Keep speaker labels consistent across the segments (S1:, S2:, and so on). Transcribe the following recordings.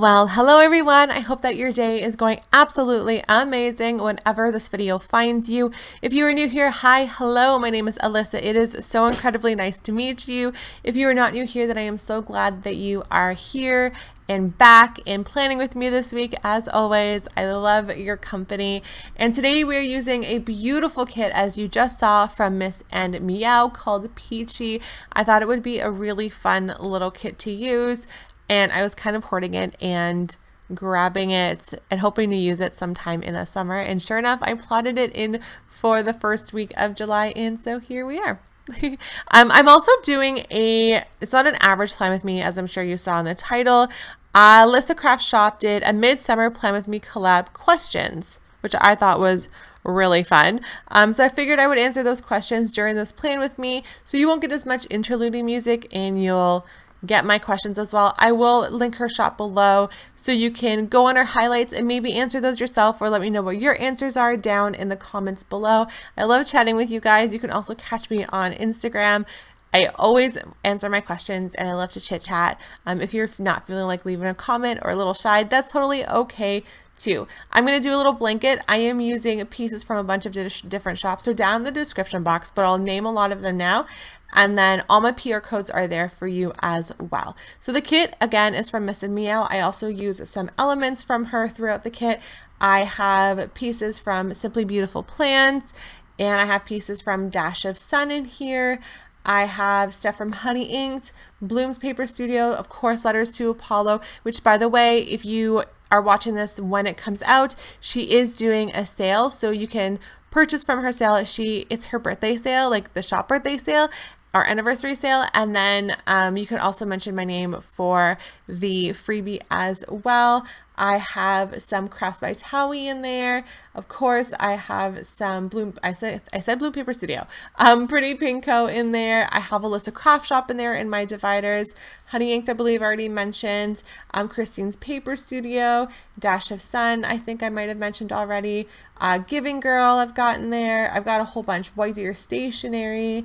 S1: Well, hello everyone. I hope that your day is going absolutely amazing whenever this video finds you. If you are new here, hi, hello, my name is Alyssa. It is so incredibly nice to meet you. If you are not new here, then I am so glad that you are here and back and planning with me this week. As always, I love your company. And today we are using a beautiful kit, as you just saw, from Miss Meow called Peachy. I thought it would be a really fun little kit to use, and I was kind of hoarding it and grabbing it and hoping to use it sometime in the summer. And sure enough, I plotted it in for the first week of July, and so here we are. I'm also doing it's not an average plan with me, as I'm sure you saw in the title. Alyssa Craft Shop did a Midsummer Plan With Me Collab questions, which I thought was really fun. So I figured I would answer those questions during this plan with me, so you won't get as much interluding music and you'll get my questions as well. I will link her shop below so you can go on her highlights and maybe answer those yourself, or let me know what your answers are down in the comments below. I love chatting with you guys. You can also catch me on Instagram. I always answer my questions and I love to chit chat. If you're not feeling like leaving a comment or a little shy, that's totally okay too. I'm going to do a little blanket. I am using pieces from a bunch of different shops. They're down in the description box, but I'll name a lot of them now. And then all my PR codes are there for you as well. So the kit, again, is from Miss Meow. I also use some elements from her throughout the kit. I have pieces from Simply Beautiful Plants, and I have pieces from Dash of Sun in here. I have stuff from Honey Inked, Bloom's Paper Studio, of course, Letters to Apollo, which, by the way, if you are watching this when it comes out, she is doing a sale, so you can purchase from her sale. It's her birthday sale, like the shop birthday sale, our anniversary sale, and then you can also mention my name for the freebie as well. I have some Crafts by Howie in there. Of course, I have some I said Bloom Paper Studio. Pretty Pinko in there. I have Alyssa Craft Shop in there in my dividers. Honey Inked, I believe I already mentioned. Christine's Paper Studio. Dash of Sun, I think I might have mentioned already. Giving Girl, I've got in there. I've got a whole bunch. White Deer Stationery.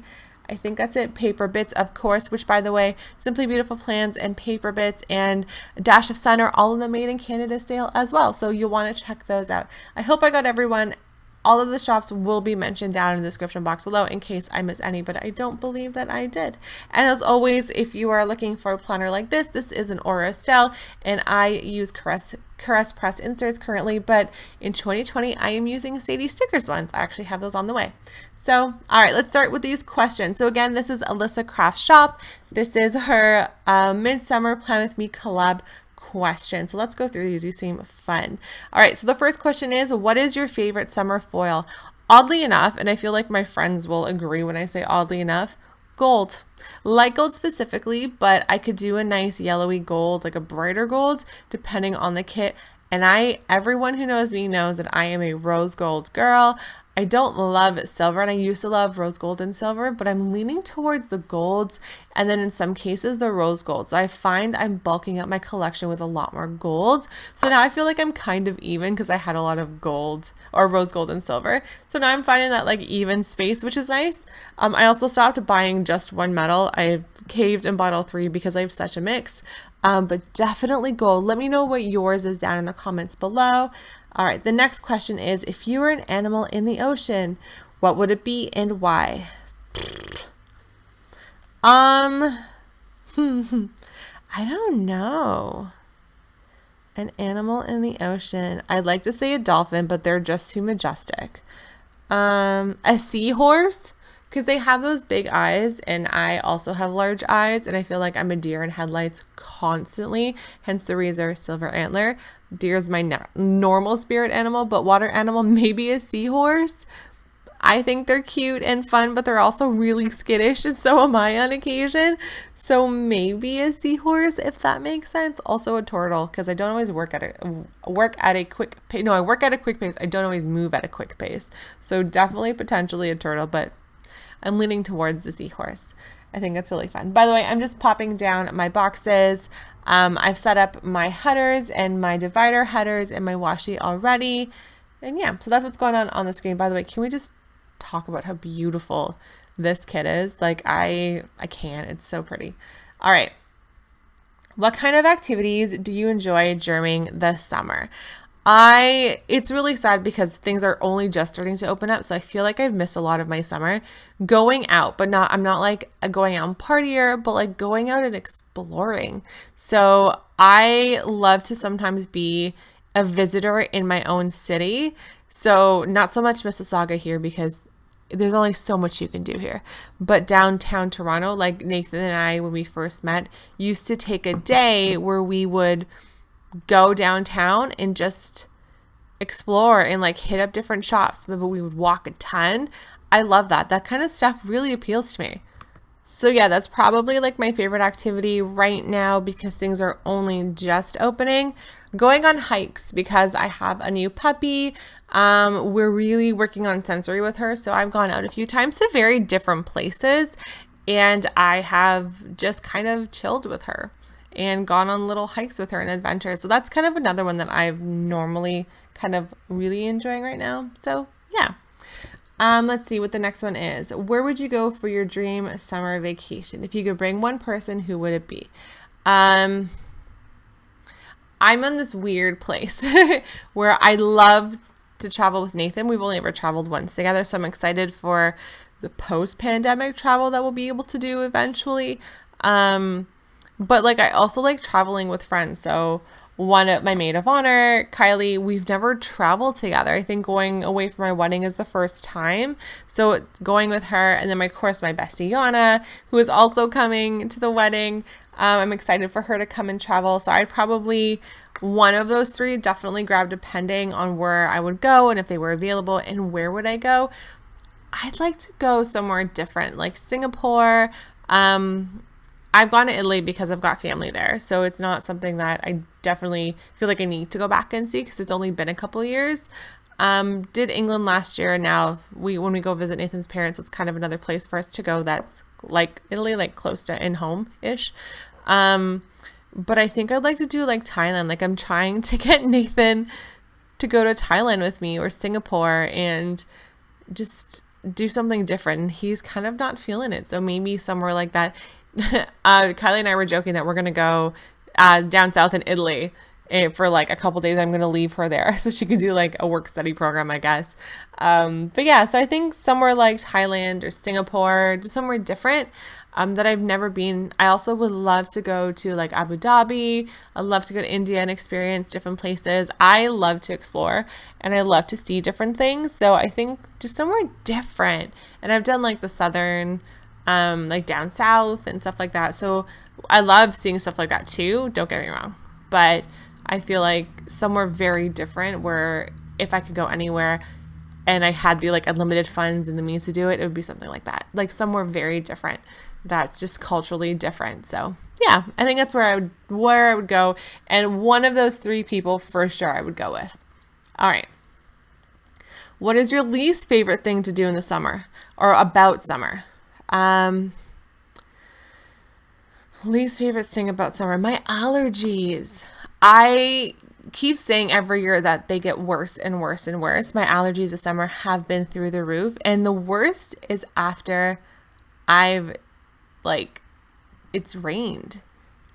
S1: I think that's it. Paper Bits, of course, which, by the way, Simply Beautiful Plans and Paper Bits and Dash of Sun are all in the Made in Canada sale as well, so you'll want to check those out. I hope I got everyone. All of the shops will be mentioned down in the description box below in case I miss any, but I don't believe that I did. And as always, if you are looking for a planner like this is an Aura Estelle, and I use Caress Press inserts currently, but in 2020, I am using Sadie Stickers ones. I actually have those on the way. So, all right, let's start with these questions. So again, this is Alyssa Craft Shop. This is her Midsummer Plan With Me Collab question. So let's go through these. These seem fun. All right, so the first question is, what is your favorite summer foil? Oddly enough, and I feel like my friends will agree when I say oddly enough, gold. Light gold specifically, but I could do a nice yellowy gold, like a brighter gold, depending on the kit. And everyone who knows me knows that I am a rose gold girl. I don't love silver, and I used to love rose gold and silver, but I'm leaning towards the golds, and then in some cases the rose gold. So I find I'm bulking up my collection with a lot more gold. So now I feel like I'm kind of even because I had a lot of gold or rose gold and silver. So now I'm finding that like even space, which is nice. I also stopped buying just one metal. I caved and bought all three because I have such a mix. But definitely gold. Let me know what yours is down in the comments below. All right, the next question is, if you were an animal in the ocean, what would it be and why? I don't know. An animal in the ocean. I'd like to say a dolphin, but they're just too majestic. A seahorse, because they have those big eyes, and I also have large eyes, and I feel like I'm a deer in headlights constantly, hence the razor silver antler. Deer is my normal spirit animal, but water animal, maybe a seahorse. I think they're cute and fun, but they're also really skittish, and so am I on occasion. So maybe a seahorse, if that makes sense. Also a turtle, because I don't always work at a quick pace. No, I work at a quick pace. I don't always move at a quick pace. So definitely potentially a turtle, but I'm leaning towards the seahorse. I think that's really fun. By the way, I'm just popping down my boxes. I've set up my headers and my divider headers and my washi already. And yeah, so that's what's going on the screen. By the way, can we just talk about how beautiful this kit is? Like I can't, it's so pretty. All right. What kind of activities do you enjoy during the summer? It's really sad because things are only just starting to open up. So I feel like I've missed a lot of my summer going out, but I'm not like a going out and partier, but like going out and exploring. So I love to sometimes be a visitor in my own city. So not so much Mississauga here because there's only so much you can do here. But downtown Toronto, like Nathan and I, when we first met, used to take a day where we would go downtown and just explore and like hit up different shops. But we would walk a ton. I love that. That kind of stuff really appeals to me. So yeah, that's probably like my favorite activity right now because things are only just opening. Going on hikes because I have a new puppy. We're really working on sensory with her. So I've gone out a few times to very different places and I have just kind of chilled with her and gone on little hikes with her and adventures. So that's kind of another one that I'm normally kind of really enjoying right now. So yeah. Let's see what the next one is. Where would you go for your dream summer vacation? If you could bring one person, who would it be? I'm in this weird place where I love to travel with Nathan. We've only ever traveled once together, so I'm excited for the post-pandemic travel that we'll be able to do eventually. But like I also like traveling with friends. So one of my maid of honor, Kylie, we've never traveled together. I think going away for my wedding is the first time. So it's going with her. And then of course, my bestie Yana, who is also coming to the wedding. I'm excited for her to come and travel. So I'd probably, one of those three definitely grab depending on where I would go and if they were available and where would I go. I'd like to go somewhere different, like Singapore. I've gone to Italy because I've got family there. So it's not something that I definitely feel like I need to go back and see because it's only been a couple of years. Did England last year. Now when we go visit Nathan's parents, it's kind of another place for us to go that's like Italy, like close to in home-ish. But I think I'd like to do like Thailand. Like I'm trying to get Nathan to go to Thailand with me or Singapore and just do something different. And he's kind of not feeling it. So maybe somewhere like that. Kylie and I were joking that we're going to go down south in Italy for like a couple days. I'm going to leave her there so she can do like a work study program, I guess. But yeah, so I think somewhere like Thailand or Singapore, just somewhere different that I've never been. I also would love to go to like Abu Dhabi. I'd love to go to India and experience different places. I love to explore and I love to see different things. So I think just somewhere different. And I've done like the southern like down south and stuff like that. So I love seeing stuff like that too. Don't get me wrong. But I feel like somewhere very different where if I could go anywhere and I had the like unlimited funds and the means to do it, it would be something like that. Like somewhere very different that's just culturally different. So yeah, I think that's where I would go. And one of those three people for sure I would go with. All right. What is your least favorite thing to do in the summer or about summer? Least favorite thing about summer, my allergies. I keep saying every year that they get worse and worse and worse. My allergies this summer have been through the roof. And the worst is after it's rained.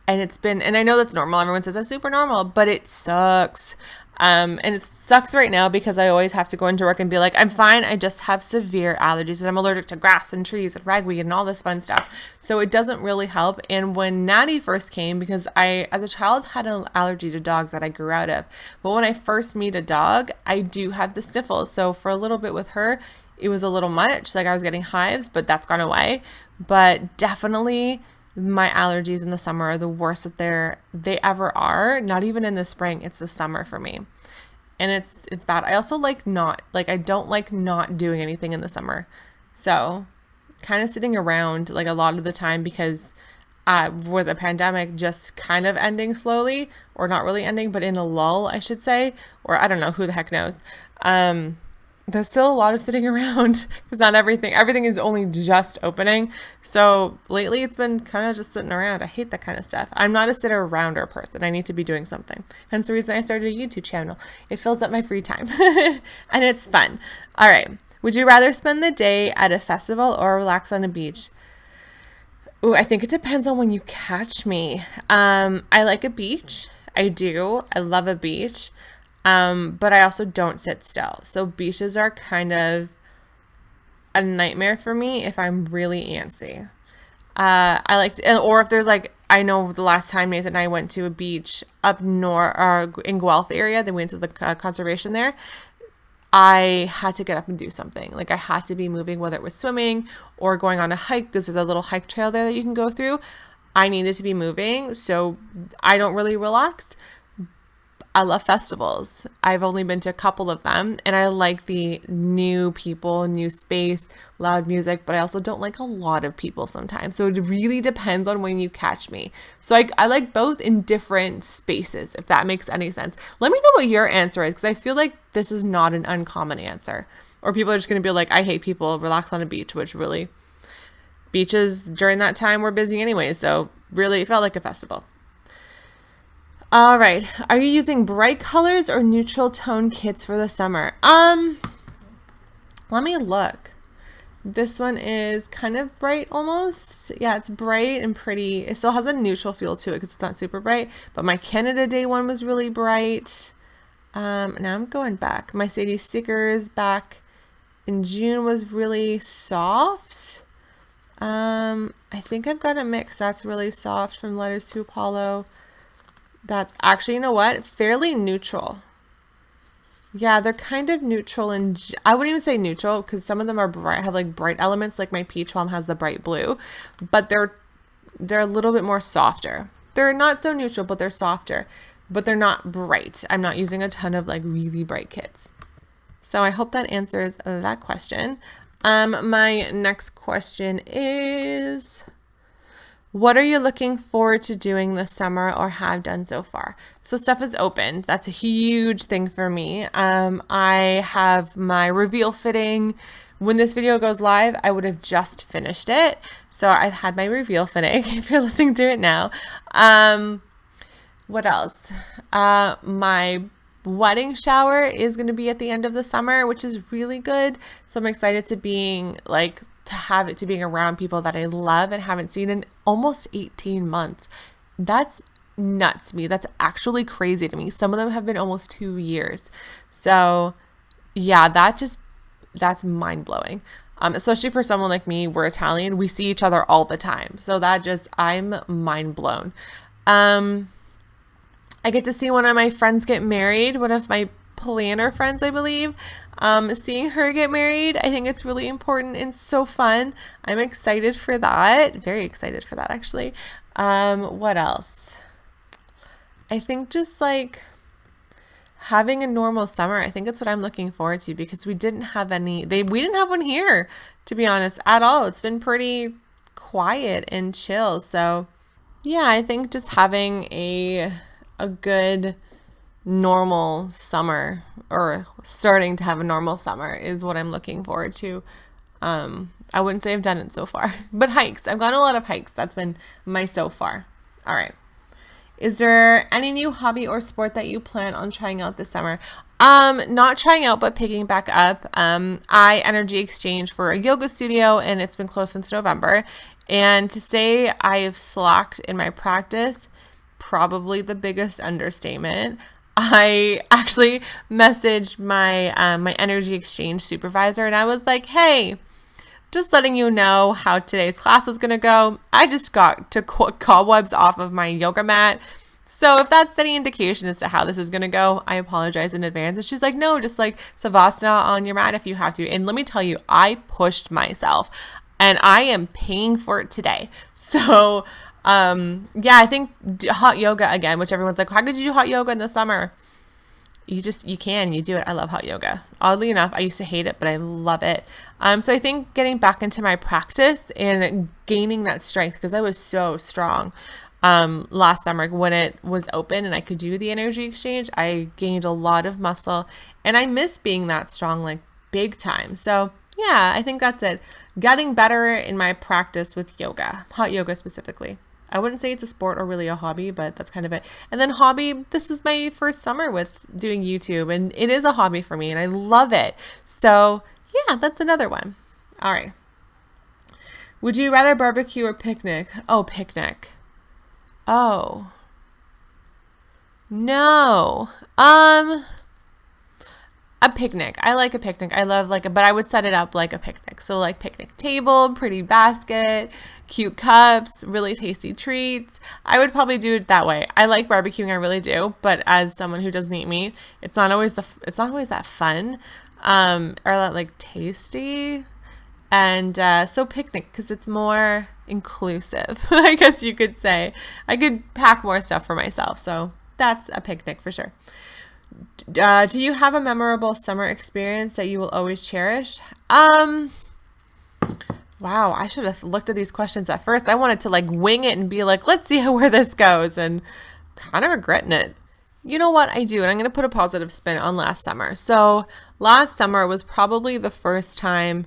S1: And I know that's normal. Everyone says that's super normal, but it sucks. And it sucks right now because I always have to go into work and be like, I'm fine. I just have severe allergies and I'm allergic to grass and trees and ragweed and all this fun stuff. So it doesn't really help. And when Natty first came, because I, as a child, had an allergy to dogs that I grew out of. But when I first meet a dog, I do have the sniffles. So for a little bit with her, it was a little much. Like I was getting hives, but that's gone away. But definitely my allergies in the summer are the worst that they ever are. Not even in the spring, it's the summer for me. And it's bad. I also I don't like not doing anything in the summer. So kind of sitting around like a lot of the time because with the pandemic just kind of ending slowly, or not really ending, but in a lull, I should say, or I don't know, who the heck knows. There's still a lot of sitting around because not everything is only just opening. So lately it's been kind of just sitting around. I hate that kind of stuff. I'm not a sitter arounder person. I need to be doing something. Hence the reason I started a YouTube channel. It fills up my free time and it's fun. All right. Would you rather spend the day at a festival or relax on a beach? Ooh, I think it depends on when you catch me. I like a beach. I do. I love a beach. But I also don't sit still. So beaches are kind of a nightmare for me if I'm really antsy. I like to, or if there's like, I know the last time Nathan and I went to a beach up north or in Guelph area, then we went to the conservation there. I had to get up and do something. Like I had to be moving, whether it was swimming or going on a hike, because there's a little hike trail there that you can go through. I needed to be moving, so I don't really relax. I love festivals. I've only been to a couple of them, and I like the new people, new space, loud music, but I also don't like a lot of people sometimes. So it really depends on when you catch me. So I like both in different spaces, if that makes any sense. Let me know what your answer is, because I feel like this is not an uncommon answer. Or people are just going to be like, I hate people, relax on a beach, which really, beaches during that time were busy anyway. So really, it felt like a festival. All right. Are you using bright colors or neutral tone kits for the summer? Let me look. This one is kind of bright almost. Yeah, it's bright and pretty. It still has a neutral feel to it because it's not super bright, but my Canada Day one was really bright. Now I'm going back. My Sadie stickers back in June was really soft. I think I've got a mix that's really soft from Letters to Apollo. That's actually, you know what? Fairly neutral. Yeah, they're kind of neutral, and I wouldn't even say neutral because some of them are bright, have like bright elements, like my peach one has the bright blue, but they're a little bit more softer. They're not so neutral, but they're softer, but they're not bright. I'm not using a ton of like really bright kits. So I hope that answers that question. My next question is, what are you looking forward to doing this summer or have done so far? So stuff is open. That's a huge thing for me. I have my reveal fitting. When this video goes live, I would have just finished it. So I've had my reveal fitting if you're listening to it now. What else? My wedding shower is going to be at the end of the summer, which is really good. So I'm excited to being around people that I love and haven't seen in almost 18 months. That's nuts to me. That's actually crazy to me. Some of them have been almost 2 years. So yeah, that's mind blowing. Especially for someone like me, we're Italian. We see each other all the time. So I'm mind blown. I get to see one of my friends get married, one of my planner friends, I believe. Seeing her get married, I think it's really important and so fun. I'm excited for that. Very excited for that, actually. What else? I think just like having a normal summer. I think that's what I'm looking forward to, because we didn't have one here, to be honest, at all. It's been pretty quiet and chill. So yeah, I think just having a good normal summer, or starting to have a normal summer, is what I'm looking forward to. I wouldn't say I've done it so far, but hikes. I've gone a lot of hikes. That's been my so far. All right. Is there any new hobby or sport that you plan on trying out this summer? Not trying out, but picking back up. I energy exchanged for a yoga studio, and it's been closed since November. And to say I've slacked in my practice, probably the biggest understatement. I actually messaged my my energy exchange supervisor, and I was like, hey, just letting you know how today's class is going to go. I just got to cobwebs off of my yoga mat. So if that's any indication as to how this is going to go, I apologize in advance. And she's like, no, just like Savasana on your mat if you have to. And let me tell you, I pushed myself, and I am paying for it today. So yeah, I think hot yoga again, which everyone's like, how could you do hot yoga in the summer? You do it. I love hot yoga. Oddly enough, I used to hate it, but I love it. So I think getting back into my practice and gaining that strength, because I was so strong last summer when it was open and I could do the energy exchange. I gained a lot of muscle, and I miss being that strong, like big time. So yeah, I think that's it. Getting better in my practice with yoga, hot yoga specifically. I wouldn't say it's a sport or really a hobby, but that's kind of it. And then hobby, this is my first summer with doing YouTube, and it is a hobby for me, and I love it. So yeah, that's another one. All right. Would you rather barbecue or picnic? Oh, picnic. Oh. No. A picnic. I like a picnic. I love but I would set it up like a picnic. So like picnic table, pretty basket, cute cups, really tasty treats. I would probably do it that way. I like barbecuing, I really do. But as someone who doesn't eat meat, it's not always that fun, or that like tasty. And so picnic, because it's more inclusive, I guess you could say. I could pack more stuff for myself. So that's a picnic for sure. Do you have a memorable summer experience that you will always cherish? Wow, I should have looked at these questions at first. I wanted to like wing it and be like, let's see where this goes, and kind of regretting it. You know what I do, and I'm going to put a positive spin on last summer. So last summer was probably the first time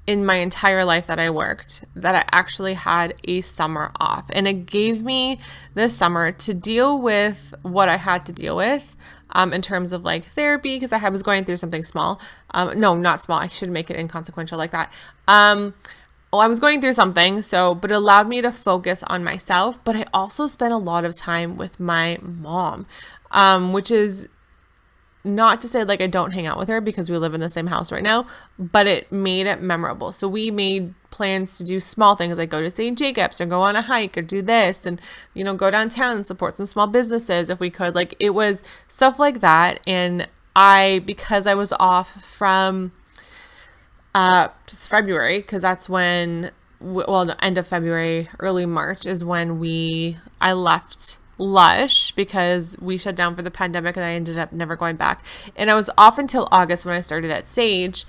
S1: in my entire life that I worked that I actually had a summer off. And it gave me this summer to deal with what I had to deal with in terms of like therapy, because I was going through something small. No, not small. I should make it inconsequential like that. I was going through something, but it allowed me to focus on myself. But I also spent a lot of time with my mom, which is not to say like I don't hang out with her because we live in the same house right now, but it made it memorable. So we made plans to do small things like go to St. Jacobs or go on a hike or do this and, go downtown and support some small businesses if we could. Like it was stuff like that. And because I was off from just February, because that's when, end of February, early March is when I left Lush because we shut down for the pandemic and I ended up never going back. And I was off until August when I started at Sage.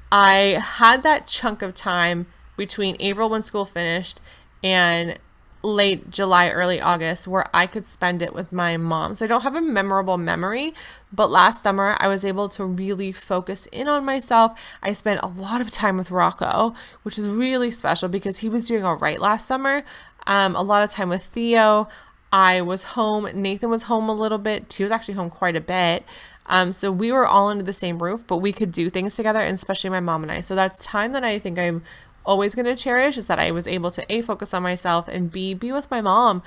S1: I had that chunk of time between April when school finished and late July, early August where I could spend it with my mom. So I don't have a memorable memory, but last summer I was able to really focus in on myself. I spent a lot of time with Rocco, which is really special because he was doing all right last summer. A lot of time with Theo. I was home. Nathan was home a little bit. He was actually home quite a bit. So we were all under the same roof, but we could do things together, and especially my mom and I. So that's time that I think I'm always going to cherish, is that I was able to A, focus on myself, and B, be with my mom.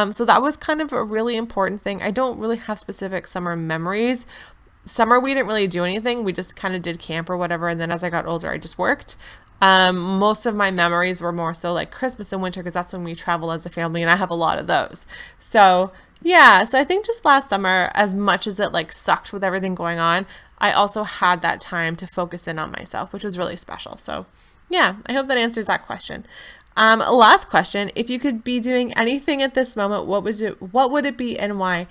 S1: So that was kind of a really important thing. I don't really have specific summer memories. Summer, we didn't really do anything. We just kind of did camp or whatever. And then as I got older, I just worked. Most of my memories were more so like Christmas and winter because that's when we travel as a family, and I have a lot of those. So yeah, so I think just last summer, as much as it like sucked with everything going on, I also had that time to focus in on myself, which was really special. So yeah, I hope that answers that question. Last question, if you could be doing anything at this moment, what would it be and why?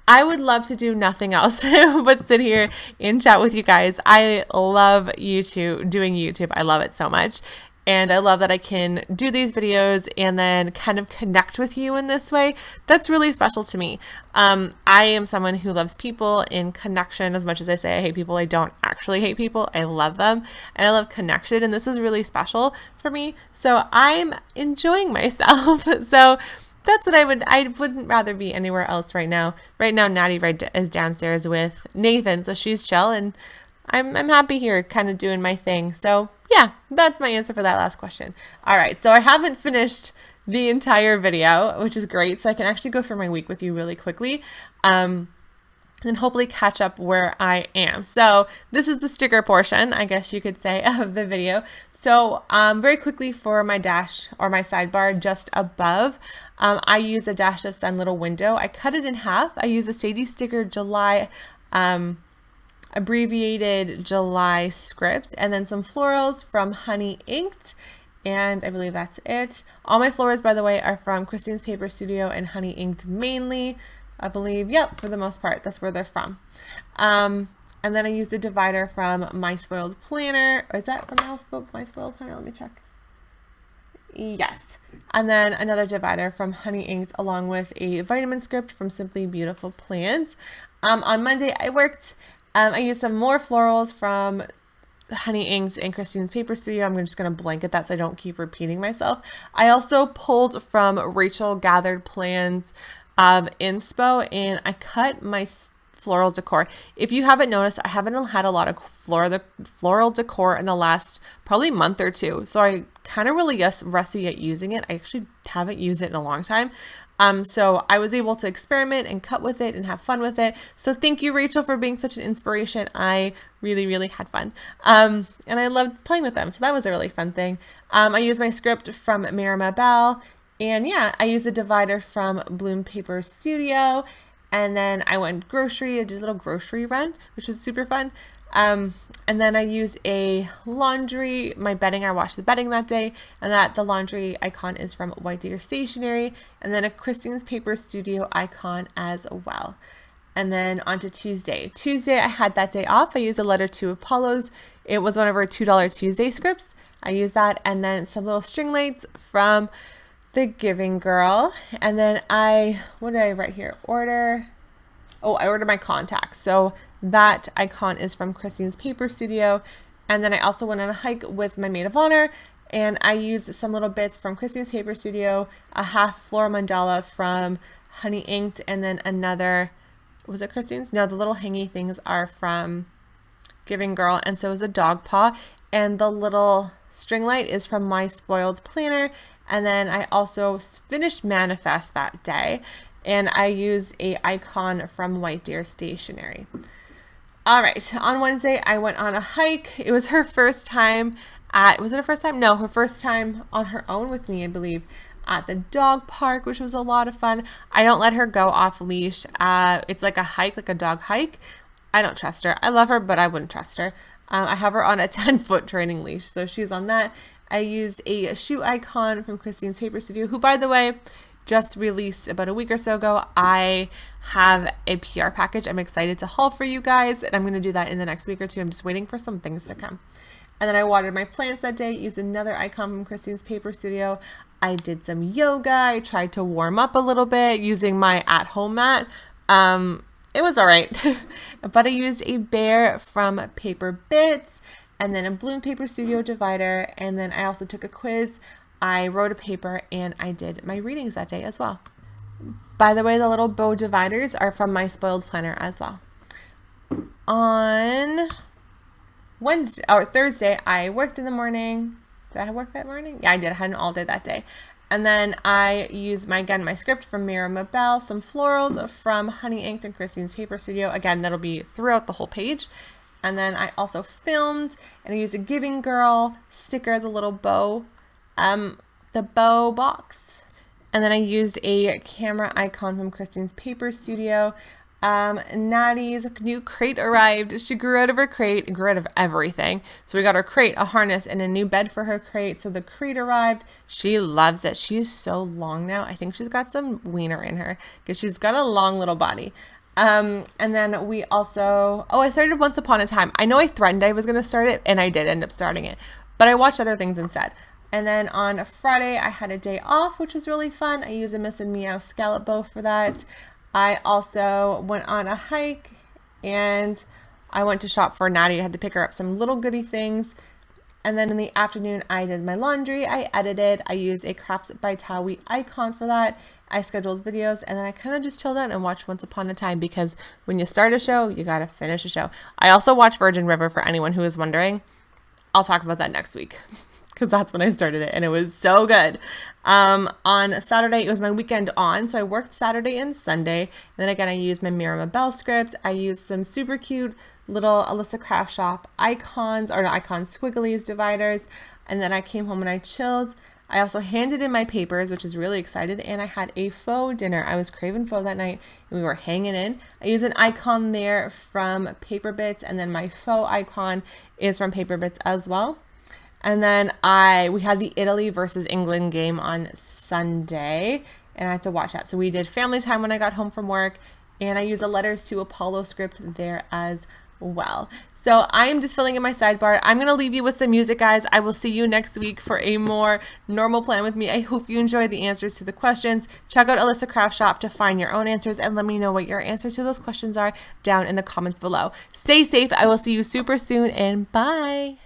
S1: I would love to do nothing else but sit here and chat with you guys. I love doing YouTube. I love it so much. And I love that I can do these videos and then kind of connect with you in this way. That's really special to me. I am someone who loves people and connection. As much as I say I hate people, I don't actually hate people. I love them and I love connection. And this is really special for me. So I'm enjoying myself. So that's what I wouldn't rather be anywhere else right now. Right now, Natty is downstairs with Nathan, so she's chill, and I'm happy here kind of doing my thing. So yeah, that's my answer for that last question. All right, so I haven't finished the entire video, which is great. So I can actually go through my week with you really quickly. And hopefully catch up where I am. So this is the sticker portion, I guess you could say, of the video. So very quickly for my dash or my sidebar just above, I use a Dash of Sun little window. I cut it in half. I use a Sadie Sticker July, abbreviated July script, and then some florals from Honey Inked. And I believe that's it. All my florals, by the way, are from Christine's Paper Studio and Honey Inked mainly. I believe, yep, for the most part, that's where they're from. And then I used a divider from My Spoiled Planner. Or is that from My Spoiled Planner? Let me check. Yes. And then another divider from Honey Inked along with a vitamin script from Simply Beautiful Plants. On Monday, I worked. I used some more florals from Honey Inked and Christine's Paper Studio. I'm just going to blanket that so I don't keep repeating myself. I also pulled from Rachel Gathered Plans of inspo, and I cut my floral decor. If you haven't noticed, I haven't had a lot of floral decor in the last probably month or two. So I kind of really rusty at using it. I actually haven't used it in a long time. So I was able to experiment and cut with it and have fun with it. So thank you, Rachel, for being such an inspiration. I really, really had fun. And I loved playing with them. So that was a really fun thing. I used my script from Midsummer, and yeah, I used a divider from Bloom Paper Studio. And then I went grocery, I did a little grocery run, which was super fun. And then I used a laundry, my bedding, I washed the bedding that day, and the laundry icon is from White Deer Stationery, and then a Christine's Paper Studio icon as well. And then on to Tuesday. Tuesday, I had that day off. I used a letter to Apollo's. It was one of our $2 Tuesday scripts. I used that, and then some little string lights from The Giving Girl. And then what did I write here? I ordered my contacts. So that icon is from Christine's Paper Studio. And then I also went on a hike with my maid of honor, and I used some little bits from Christine's Paper Studio, a half floral mandala from Honey Inked, and then another, was it Christine's? No, the little hangy things are from Giving Girl, and so is a dog paw. And the little string light is from My Spoiled Planner. And then I also finished Manifest that day, and I used a icon from White Deer Stationery. All right, on Wednesday, I went on a hike. It was her first time was it her first time? No, her first time on her own with me, I believe, at the dog park, which was a lot of fun. I don't let her go off leash. It's like a hike, like a dog hike. I don't trust her. I love her, but I wouldn't trust her. I have her on a 10-foot training leash, so she's on that. I used a shoe icon from Christine's Paper Studio, who, by the way, just released about a week or so ago. I have a PR package I'm excited to haul for you guys, and I'm going to do that in the next week or two. I'm just waiting for some things to come. And then I watered my plants that day, used another icon from Christine's Paper Studio. I did some yoga. I tried to warm up a little bit using my at-home mat. It was all right, but I used a bear from Paper Bits, and then a Bloom Paper Studio divider, and then I also took a quiz. I wrote a paper, and I did my readings that day as well. By the way, the little bow dividers are from My Spoiled Planner as well. On Thursday, I worked in the morning. Did I work that morning? Yeah, I did. I had an all day that day. And then I used my script from Midsummer, some florals from Honey Inked and Christine's Paper Studio. Again, that'll be throughout the whole page. And then I also filmed, and I used a Giving Girl sticker, the little bow, the bow box. And then I used a camera icon from Christine's Paper Studio. Natty's new crate arrived. She grew out of her crate and grew out of everything. So we got her crate, a harness, and a new bed for her crate. So the crate arrived. She loves it. She is so long now. I think she's got some wiener in her because she's got a long little body. And then we also, I started Once Upon a Time. I know I threatened I was going to start it, and I did end up starting it, but I watched other things instead. And then on Friday, I had a day off, which was really fun. I used a Miss Meow scallop bow for that. I also went on a hike, and I went to shop for Natty. I had to pick her up some little goodie things. And then in the afternoon, I did my laundry. I edited. I used a Crafts by Towie icon for that. I scheduled videos, and then I kind of just chilled out and watched Once Upon a Time, because when you start a show, you got to finish a show. I also watched Virgin River, for anyone who is wondering. I'll talk about that next week, because that's when I started it, and it was so good. On Saturday, it was my weekend on, so I worked Saturday and Sunday. And then again, I used my Midsummer script. I used some super cute little Alyssa Craft Shop icons, or not icons, squigglies, dividers. And then I came home and I chilled. I also handed in my papers, which is really excited, and I had a faux dinner. I was craving faux that night, and we were hanging in. I used an icon there from Paper Bits, and then my faux icon is from Paper Bits as well. And then we had the Italy versus England game on Sunday, and I had to watch that. So we did family time when I got home from work, and I used a Letters to Apollo script there as well. So I'm just filling in my sidebar. I'm going to leave you with some music, guys. I will see you next week for a more normal plan with me. I hope you enjoy the answers to the questions. Check out Alyssa Craft Shop to find your own answers, and let me know what your answers to those questions are down in the comments below. Stay safe. I will see you super soon, and bye.